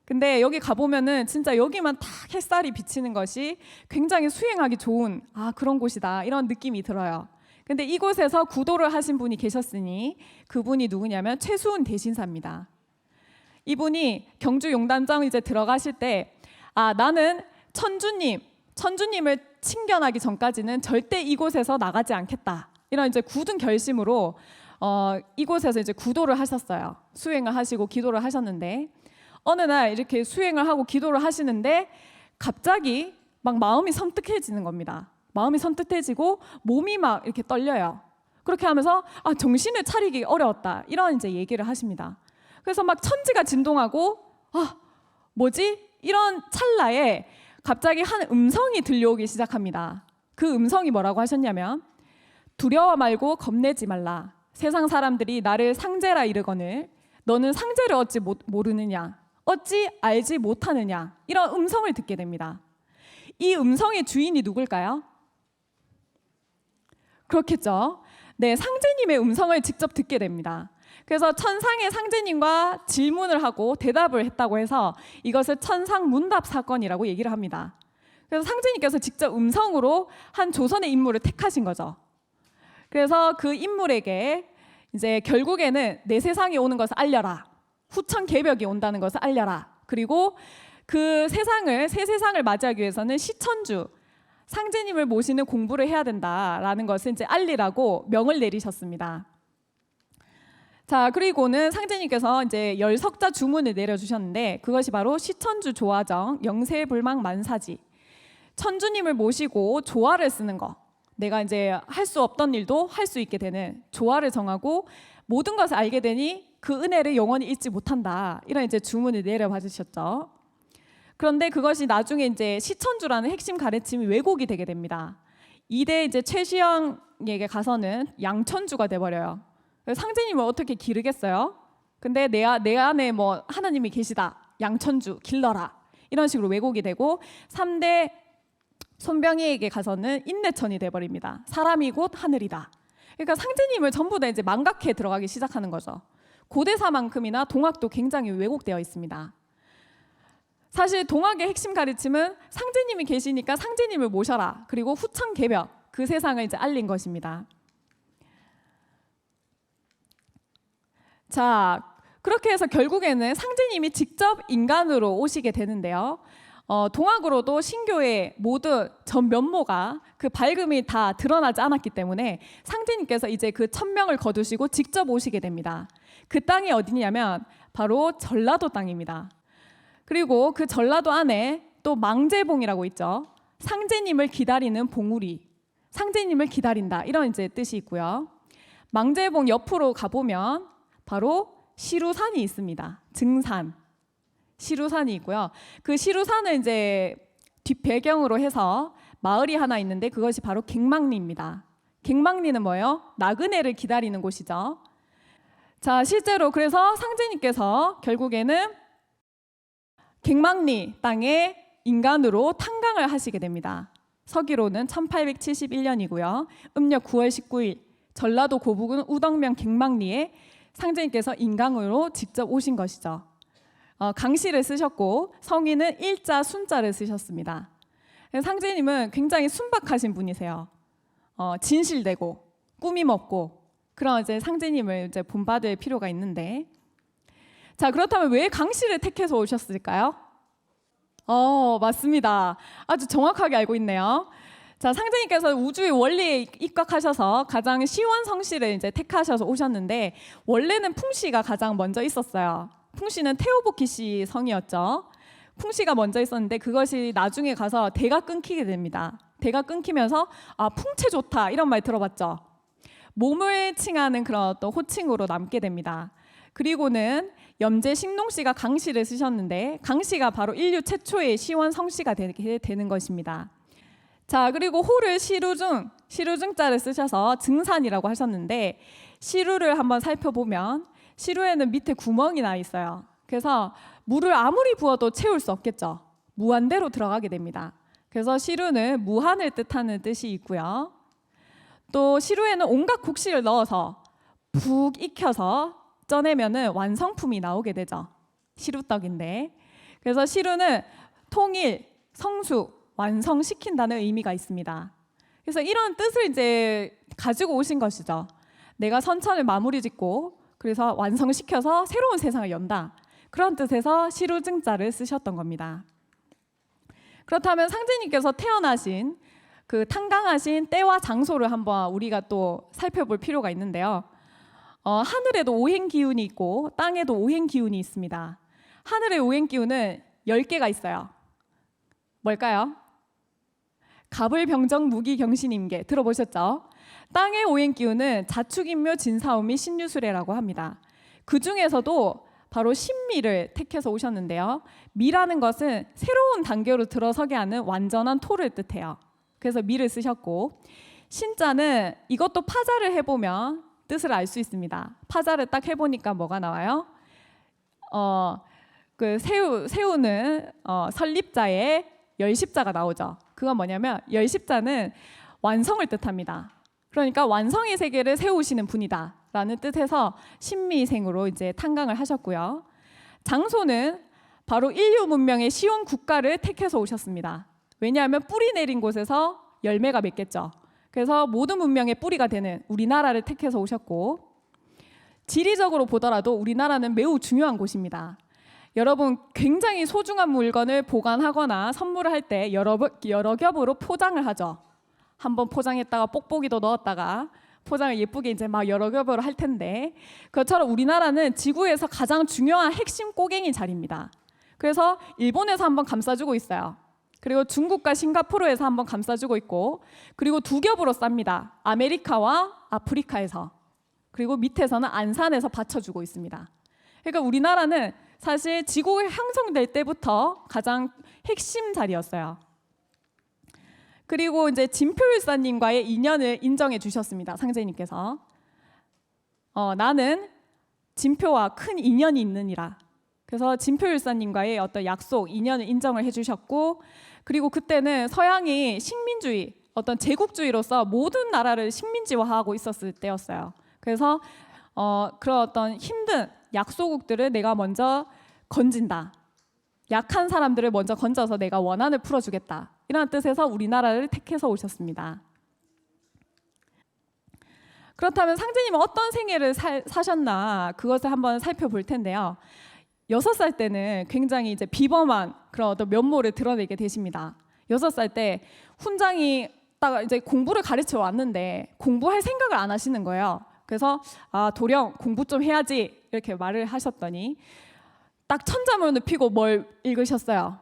근데 여기 가보면은 진짜 여기만 딱 햇살이 비치는 것이 굉장히 수행하기 좋은 그런 곳이다 이런 느낌이 들어요. 근데 이곳에서 구도를 하신 분이 계셨으니 그분이 누구냐면 최수훈 대신사입니다. 이분이 경주 용담정 이제 들어가실 때 나는 천주님을 친견하기 전까지는 절대 이곳에서 나가지 않겠다. 이런 이제 굳은 결심으로 이곳에서 이제 구도를 하셨어요. 수행을 하시고 기도를 하셨는데 어느 날 이렇게 수행을 하고 기도를 하시는데 갑자기 막 마음이 섬뜩해지는 겁니다. 마음이 섬뜩해지고 몸이 막 이렇게 떨려요. 그렇게 하면서 정신을 차리기 어려웠다. 이런 이제 얘기를 하십니다. 그래서 막 천지가 진동하고 뭐지? 이런 찰나에 갑자기 한 음성이 들려오기 시작합니다. 그 음성이 뭐라고 하셨냐면 두려워 말고 겁내지 말라. 세상 사람들이 나를 상제라 이르거늘 너는 상제를 어찌 모르느냐? 어찌 알지 못하느냐? 이런 음성을 듣게 됩니다. 이 음성의 주인이 누굴까요? 그렇겠죠. 네, 상제님의 음성을 직접 듣게 됩니다. 그래서 천상의 상제님과 질문을 하고 대답을 했다고 해서 이것을 천상문답 사건이라고 얘기를 합니다. 그래서 상제님께서 직접 음성으로 한 조선의 인물을 택하신 거죠. 그래서 그 인물에게 이제 결국에는 내 세상에 오는 것을 알려라. 후천 개벽이 온다는 것을 알려라. 그리고 그 새 세상을 맞이하기 위해서는 시천주 상제님을 모시는 공부를 해야 된다라는 것을 이제 알리라고 명을 내리셨습니다. 자, 그리고는 상제님께서 이제 열석자 주문을 내려주셨는데 그것이 바로 시천주 조화정 영세불망 만사지. 천주님을 모시고 조화를 쓰는 거. 내가 이제 할 수 없던 일도 할 수 있게 되는 조화를 정하고 모든 것을 알게 되니 그 은혜를 영원히 잊지 못한다. 이런 이제 주문을 내려받으셨죠. 그런데 그것이 나중에 이제 시천주라는 핵심 가르침이 왜곡이 되게 됩니다. 이대 이제 최시영에게 가서는 양천주가 돼버려요. 상제님을 어떻게 기르겠어요? 근데 내 안에 뭐 하나님이 계시다. 양천주 길러라. 이런 식으로 왜곡이 되고 3대 손병희에게 가서는 인내천이 돼버립니다. 사람이 곧 하늘이다. 그러니까 상제님을 전부 다 이제 망각해 들어가기 시작하는 거죠. 고대사만큼이나 동학도 굉장히 왜곡되어 있습니다. 사실 동학의 핵심 가르침은 상제님이 계시니까 상제님을 모셔라. 그리고 후천개벽, 그 세상을 이제 알린 것입니다. 자, 그렇게 해서 결국에는 상제님이 직접 인간으로 오시게 되는데요. 동학으로도 신교의 모든 전 면모가 그 밝음이 다 드러나지 않았기 때문에 상제님께서 이제 그 천명을 거두시고 직접 오시게 됩니다. 그 땅이 어디냐면 바로 전라도 땅입니다. 그리고 그 전라도 안에 또 망제봉이라고 있죠. 상제님을 기다리는 봉우리, 상제님을 기다린다 이런 이제 뜻이 있고요. 망제봉 옆으로 가보면 바로 시루산이 있습니다. 증산, 시루산이 있고요. 그 시루산을 이제 뒷배경으로 해서 마을이 하나 있는데 그것이 바로 갱망리입니다. 갱망리는 뭐예요? 나그네를 기다리는 곳이죠. 자, 실제로 그래서 상제님께서 결국에는 갱망리 땅에 인간으로 탄광을 하시게 됩니다. 서기로는 1871년이고요. 음력 9월 19일 전라도 고북은 우덕면 갱망리에 상제님께서 인간으로 직접 오신 것이죠. 강씨를 쓰셨고 성인은 일자 순자를 쓰셨습니다. 상제님은 굉장히 순박하신 분이세요. 진실되고 꾸밈 없고 그런 이제 상제님을 이제 본받을 필요가 있는데, 자, 그렇다면 왜 강씨를 택해서 오셨을까요? 맞습니다. 아주 정확하게 알고 있네요. 자, 상제님께서 우주의 원리에 입각하셔서 가장 시원성씨를 이제 택하셔서 오셨는데 원래는 풍씨가 가장 먼저 있었어요. 풍씨는 테오보키 씨 성이었죠. 풍씨가 먼저 있었는데 그것이 나중에 가서 대가 끊기게 됩니다. 대가 끊기면서 풍채 좋다 이런 말 들어봤죠. 몸을 칭하는 그런 어떤 호칭으로 남게 됩니다. 그리고는 염제 식농 씨가 강씨를 쓰셨는데 강씨가 바로 인류 최초의 시원 성씨가 되게 되는 것입니다. 자, 그리고 호를 시루중자를 쓰셔서 증산이라고 하셨는데 시루를 한번 살펴보면 시루에는 밑에 구멍이 나 있어요. 그래서 물을 아무리 부어도 채울 수 없겠죠. 무한대로 들어가게 됩니다. 그래서 시루는 무한을 뜻하는 뜻이 있고요. 또 시루에는 온갖 곡식을 넣어서 푹 익혀서 쪄내면은 완성품이 나오게 되죠. 시루떡인데. 그래서 시루는 통일, 성수, 완성시킨다는 의미가 있습니다. 그래서 이런 뜻을 이제 가지고 오신 것이죠. 내가 선천을 마무리 짓고 그래서 완성시켜서 새로운 세상을 연다. 그런 뜻에서 시루증자를 쓰셨던 겁니다. 그렇다면 상제님께서 태어나신 그 탄강하신 때와 장소를 한번 우리가 또 살펴볼 필요가 있는데요. 하늘에도 오행 기운이 있고 땅에도 오행 기운이 있습니다. 하늘의 오행 기운은 10개가 있어요. 뭘까요? 갑을병정 무기경신임계 들어보셨죠? 땅의 오행 기운은 자축인묘 진사오미 신유술해라고 합니다. 그 중에서도 바로 신미를 택해서 오셨는데요. 미라는 것은 새로운 단계로 들어서게 하는 완전한 토를 뜻해요. 그래서 미를 쓰셨고, 신자는 이것도 파자를 해보면 뜻을 알 수 있습니다. 파자를 딱 해보니까 뭐가 나와요? 그 새우는 설립자의 열십자가 나오죠. 그건 뭐냐면 열십자는 완성을 뜻합니다. 그러니까 완성의 세계를 세우시는 분이다 라는 뜻에서 신미생으로 이제 탄강을 하셨고요. 장소는 바로 인류 문명의 시온 국가를 택해서 오셨습니다. 왜냐하면 뿌리 내린 곳에서 열매가 맺겠죠. 그래서 모든 문명의 뿌리가 되는 우리나라를 택해서 오셨고, 지리적으로 보더라도 우리나라는 매우 중요한 곳입니다. 여러분, 굉장히 소중한 물건을 보관하거나 선물을 할 때 여러 겹으로 포장을 하죠. 한번 포장했다가 뽁뽁이도 넣었다가 포장을 예쁘게 이제 막 여러 겹으로 할 텐데, 그것처럼 우리나라는 지구에서 가장 중요한 핵심 꼬갱이 자리입니다. 그래서 일본에서 한번 감싸주고 있어요. 그리고 중국과 싱가포르에서 한번 감싸주고 있고, 그리고 두 겹으로 쌉니다. 아메리카와 아프리카에서 그리고 밑에서는 안산에서 받쳐주고 있습니다. 그러니까 우리나라는 사실 지구가 형성될 때부터 가장 핵심 자리였어요. 그리고 이제 진표율사님과의 인연을 인정해 주셨습니다. 상제님께서 나는 진표와 큰 인연이 있느니라. 그래서 진표율사님과의 어떤 약속, 인연을 인정을 해주셨고, 그리고 그때는 서양이 식민주의, 어떤 제국주의로서 모든 나라를 식민지화하고 있었을 때였어요. 그래서 그런 어떤 힘든 약소국들을 내가 먼저 건진다. 약한 사람들을 먼저 건져서 내가 원한을 풀어주겠다. 이런 뜻에서 우리나라를 택해서 오셨습니다. 그렇다면 상제님은 어떤 생애를 사셨나 그것을 한번 살펴볼 텐데요. 6살 때는 굉장히 이제 비범한 그런 어떤 면모를 드러내게 되십니다. 6살 때 훈장이 딱 이제 공부를 가르쳐 왔는데 공부할 생각을 안 하시는 거예요. 그래서 도령 공부 좀 해야지 이렇게 말을 하셨더니 딱 천자문을 펴고 뭘 읽으셨어요?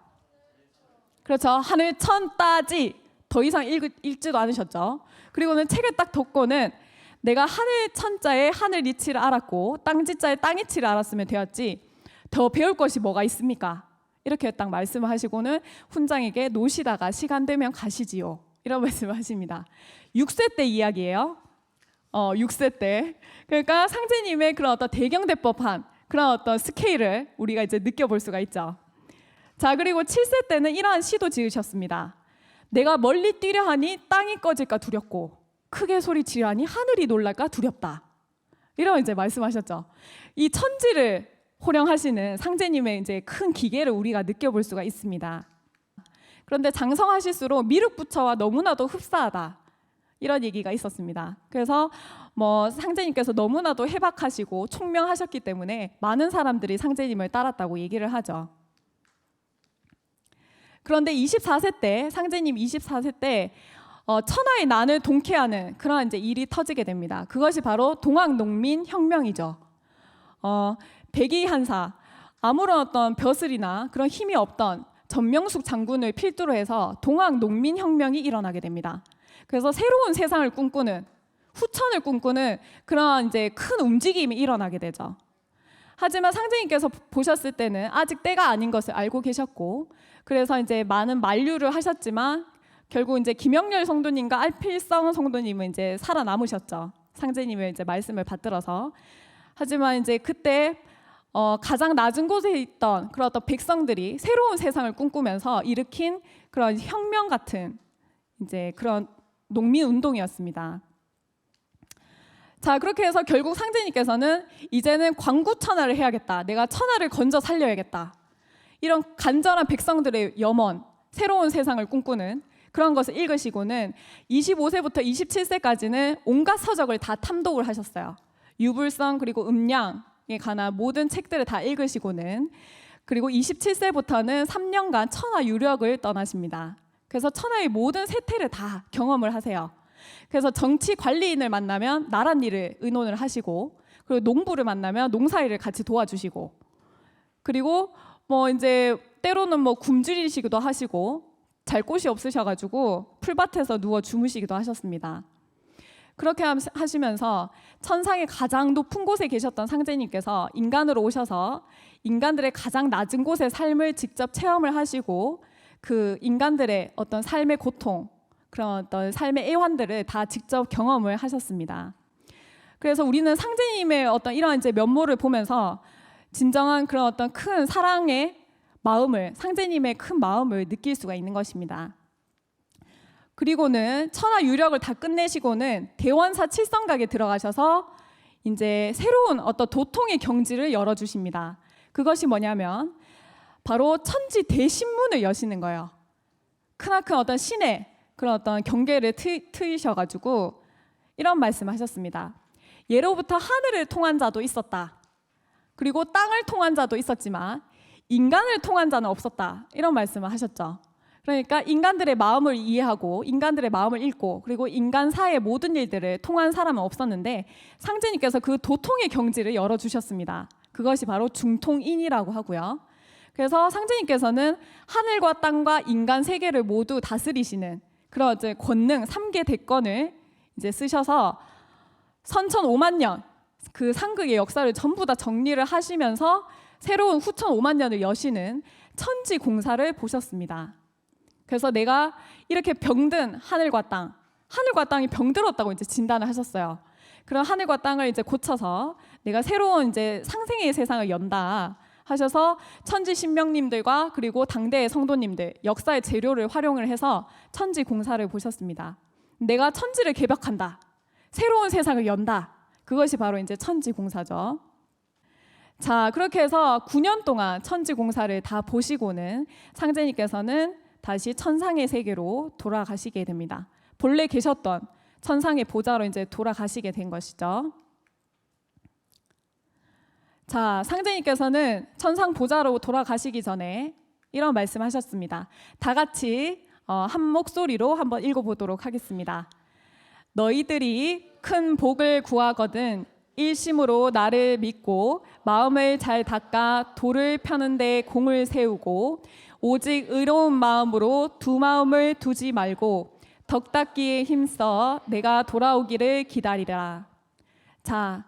그렇죠. 하늘 천 따지 더 이상 읽지도 않으셨죠. 그리고는 책을 딱 덮고는 내가 하늘 천자에 하늘 이치를 알았고 땅 지자에 땅 이치를 알았으면 되었지 더 배울 것이 뭐가 있습니까? 이렇게 딱 말씀을 하시고는 훈장에게 노시다가 시간 되면 가시지요. 이런 말씀을 하십니다. 6세 때 이야기예요. 6세 때. 그러니까 상제님의 그런 어떤 대경대법한 그런 어떤 스케일을 우리가 이제 느껴볼 수가 있죠. 자, 그리고 7세 때는 이러한 시도 지으셨습니다. 내가 멀리 뛰려 하니 땅이 꺼질까 두렵고 크게 소리치려 하니 하늘이 놀랄까 두렵다. 이런 이제 말씀하셨죠. 이 천지를 호령하시는 상제님의 이제 큰 기계를 우리가 느껴볼 수가 있습니다. 그런데 장성하실수록 미륵부처와 너무나도 흡사하다. 이런 얘기가 있었습니다. 그래서 상제님께서 너무나도 해박하시고 총명하셨기 때문에 많은 사람들이 상제님을 따랐다고 얘기를 하죠. 그런데 24세 때 상제님 24세 때 천하의 난을 동케하는 그런 이제 일이 터지게 됩니다. 그것이 바로 동학농민혁명이죠. 백이한사 아무런 어떤 벼슬이나 그런 힘이 없던 전명숙 장군을 필두로 해서 동학농민혁명이 일어나게 됩니다. 그래서 새로운 세상을 꿈꾸는 후천을 꿈꾸는 그런 이제 큰 움직임이 일어나게 되죠. 하지만 상제님께서 보셨을 때는 아직 때가 아닌 것을 알고 계셨고, 그래서 이제 많은 만류를 하셨지만 결국 이제 김영렬 성도님과 알필성 성도님은 이제 살아남으셨죠. 상제님의 이제 말씀을 받들어서. 하지만 이제 그때 가장 낮은 곳에 있던 그런 어떤 백성들이 새로운 세상을 꿈꾸면서 일으킨 그런 혁명 같은 이제 그런 농민 운동이었습니다. 자, 그렇게 해서 결국 상제님께서는 이제는 광구천하를 해야겠다. 내가 천하를 건져 살려야겠다. 이런 간절한 백성들의 염원, 새로운 세상을 꿈꾸는 그런 것을 읽으시고는 25세부터 27세까지는 온갖 서적을 다 탐독을 하셨어요. 유불성 그리고 음량에 관한 모든 책들을 다 읽으시고는 그리고 27세부터는 3년간 천하 유력을 떠나십니다. 그래서 천하의 모든 세태를 다 경험을 하세요. 그래서 정치 관리인을 만나면 나랏 일을 의논을 하시고, 그리고 농부를 만나면 농사일을 같이 도와주시고, 그리고 이제 때로는 굶주리시기도 하시고 잘 곳이 없으셔가지고 풀밭에서 누워 주무시기도 하셨습니다. 그렇게 하시면서 천상의 가장 높은 곳에 계셨던 상제님께서 인간으로 오셔서 인간들의 가장 낮은 곳의 삶을 직접 체험을 하시고 그 인간들의 어떤 삶의 고통, 그런 어떤 삶의 애환들을 다 직접 경험을 하셨습니다. 그래서 우리는 상제님의 어떤 이러한 이제 면모를 보면서 진정한 그런 어떤 큰 사랑의 마음을, 상제님의 큰 마음을 느낄 수가 있는 것입니다. 그리고는 천하 유력을 다 끝내시고는 대원사 칠성각에 들어가셔서 이제 새로운 어떤 도통의 경지를 열어주십니다. 그것이 뭐냐면 바로 천지 대신문을 여시는 거예요. 크나큰 어떤 신의 그런 어떤 경계를 트이셔가지고 이런 말씀하셨습니다. 예로부터 하늘을 통한 자도 있었다. 그리고 땅을 통한 자도 있었지만 인간을 통한 자는 없었다. 이런 말씀을 하셨죠. 그러니까 인간들의 마음을 이해하고 인간들의 마음을 읽고 그리고 인간사의 모든 일들을 통한 사람은 없었는데 상제님께서 그 도통의 경지를 열어주셨습니다. 그것이 바로 중통인이라고 하고요. 그래서 상제님께서는 하늘과 땅과 인간 세계를 모두 다스리시는 그런 이제 권능 3개 대권을 이제 쓰셔서 선천 5만 년 그 상극의 역사를 전부 다 정리를 하시면서 새로운 후천 5만 년을 여시는 천지 공사를 보셨습니다. 그래서 내가 이렇게 병든 하늘과 땅이 병들었다고 이제 진단을 하셨어요. 그런 하늘과 땅을 이제 고쳐서 내가 새로운 이제 상생의 세상을 연다 하셔서 천지 신명님들과 그리고 당대의 성도님들, 역사의 재료를 활용을 해서 천지 공사를 보셨습니다. 내가 천지를 개벽한다. 새로운 세상을 연다. 그것이 바로 이제 천지 공사죠. 자, 그렇게 해서 9년 동안 천지 공사를 다 보시고는 상제님께서는 다시 천상의 세계로 돌아가시게 됩니다. 본래 계셨던 천상의 보좌로 이제 돌아가시게 된 것이죠. 자, 상제님께서는 천상 보좌로 돌아가시기 전에 이런 말씀하셨습니다. 다 같이 한 목소리로 한번 읽어보도록 하겠습니다. 너희들이 큰 복을 구하거든 일심으로 나를 믿고 마음을 잘 닦아 돌을 펴는 데 공을 세우고 오직 의로운 마음으로 두 마음을 두지 말고 덕닦기에 힘써 내가 돌아오기를 기다리라. 자,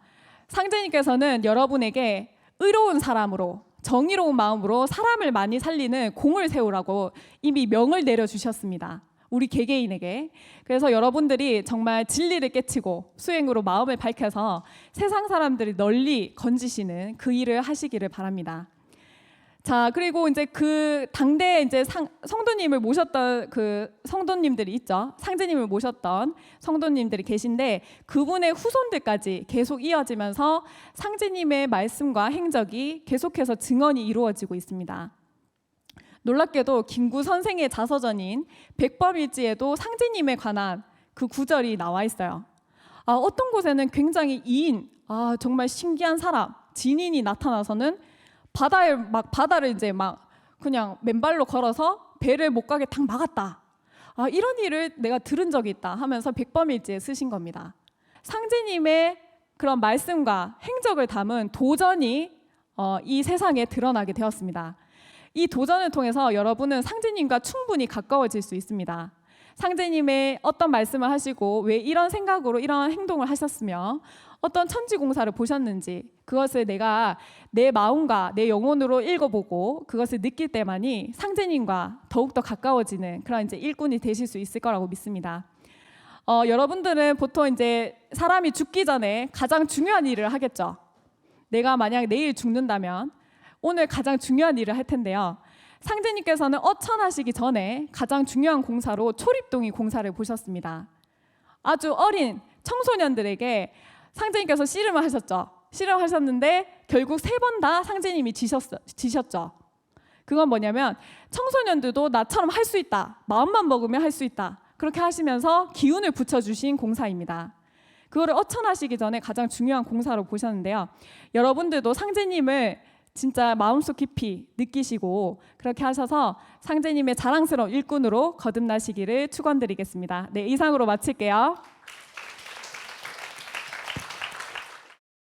상제님께서는 여러분에게 의로운 사람으로 정의로운 마음으로 사람을 많이 살리는 공을 세우라고 이미 명을 내려주셨습니다. 우리 개개인에게. 그래서 여러분들이 정말 진리를 깨치고 수행으로 마음을 밝혀서 세상 사람들이 널리 건지시는 그 일을 하시기를 바랍니다. 자, 그리고 이제 그 당대에 이제 성도님을 모셨던 그 성도님들이 있죠. 상제님을 모셨던 성도님들이 계신데 그분의 후손들까지 계속 이어지면서 상제님의 말씀과 행적이 계속해서 증언이 이루어지고 있습니다. 놀랍게도 김구 선생의 자서전인 백범일지에도 상제님에 관한 그 구절이 나와 있어요. 어떤 곳에는 굉장히 정말 신기한 사람, 진인이 나타나서는 바다를 이제 막 그냥 맨발로 걸어서 배를 못 가게 탁 막았다. 이런 일을 내가 들은 적이 있다 하면서 백범일지에 쓰신 겁니다. 상제님의 그런 말씀과 행적을 담은 도전이 이 세상에 드러나게 되었습니다. 이 도전을 통해서 여러분은 상제님과 충분히 가까워질 수 있습니다. 상제님의 어떤 말씀을 하시고 왜 이런 생각으로 이런 행동을 하셨으며 어떤 천지공사를 보셨는지 그것을 내가 내 마음과 내 영혼으로 읽어보고 그것을 느낄 때만이 상제님과 더욱더 가까워지는 그런 이제 일꾼이 되실 수 있을 거라고 믿습니다. 여러분들은 보통 이제 사람이 죽기 전에 가장 중요한 일을 하겠죠. 내가 만약 내일 죽는다면 오늘 가장 중요한 일을 할 텐데요. 상제님께서는 어천하시기 전에 가장 중요한 공사로 초립동의 공사를 보셨습니다. 아주 어린 청소년들에게 상제님께서 씨름을 하셨죠. 씨름하셨는데 결국 3번 다 상제님이 지셨죠. 그건 뭐냐면 청소년들도 나처럼 할 수 있다. 마음만 먹으면 할 수 있다. 그렇게 하시면서 기운을 붙여주신 공사입니다. 그거를 어천하시기 전에 가장 중요한 공사로 보셨는데요. 여러분들도 상제님을 진짜 마음속 깊이 느끼시고 그렇게 하셔서 상제님의 자랑스러운 일꾼으로 거듭나시기를 축원드리겠습니다. 네, 이상으로 마칠게요.